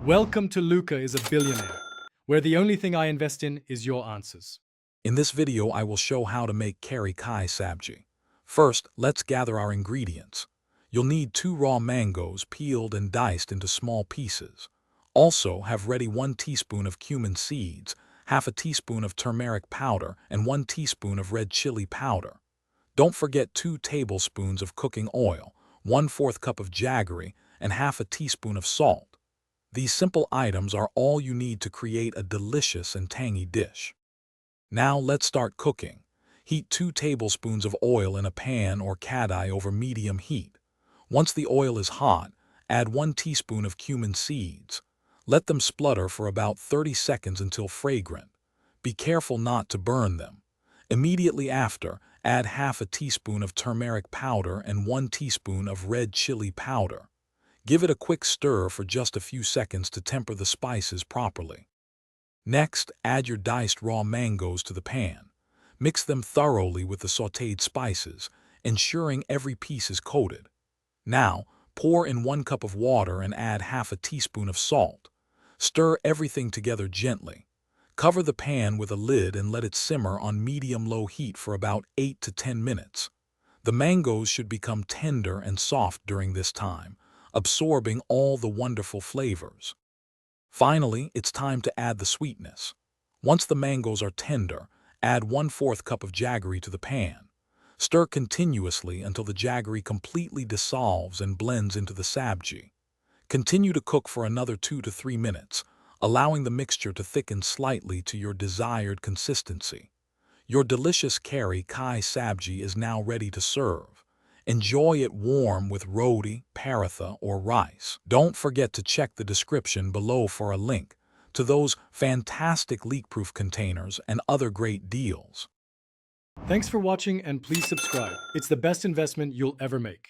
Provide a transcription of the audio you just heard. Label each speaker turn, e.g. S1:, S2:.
S1: Welcome to Luca is a Billionaire, where the only thing I invest in is your answers.
S2: In this video, I will show how to make Keri Sabji. First, let's gather our ingredients. You'll need 2 raw mangoes peeled and diced into small pieces. Also, have ready 1 teaspoon of cumin seeds, half a teaspoon of turmeric powder, and 1 teaspoon of red chili powder. Don't forget 2 tablespoons of cooking oil, 1/4 cup of jaggery, and half a teaspoon of salt. These simple items are all you need to create a delicious and tangy dish. Now let's start cooking. Heat 2 tablespoons of oil in a pan or kadi over medium heat. Once the oil is hot, add 1 teaspoon of cumin seeds. Let them splutter for about 30 seconds until fragrant. Be careful not to burn them. Immediately after, add half a teaspoon of turmeric powder and 1 teaspoon of red chili powder. Give it a quick stir for just a few seconds to temper the spices properly. Next, add your diced raw mangoes to the pan. Mix them thoroughly with the sautéed spices, ensuring every piece is coated. Now, pour in 1 cup of water and add half a teaspoon of salt. Stir everything together gently. Cover the pan with a lid and let it simmer on medium-low heat for about 8 to 10 minutes. The mangoes should become tender and soft during this time, absorbing all the wonderful flavors. Finally, it's time to add the sweetness. Once the mangoes are tender, add 1/4 cup of jaggery to the pan. Stir continuously until the jaggery completely dissolves and blends into the sabji. Continue to cook for another 2 to 3 minutes, allowing the mixture to thicken slightly to your desired consistency. Your delicious Keri sabji is now ready to serve. Enjoy it warm with roti, paratha, or rice. Don't forget to check the description below for a link to those fantastic leak-proof containers and other great deals.
S1: Thanks for watching and please subscribe. It's the best investment you'll ever make.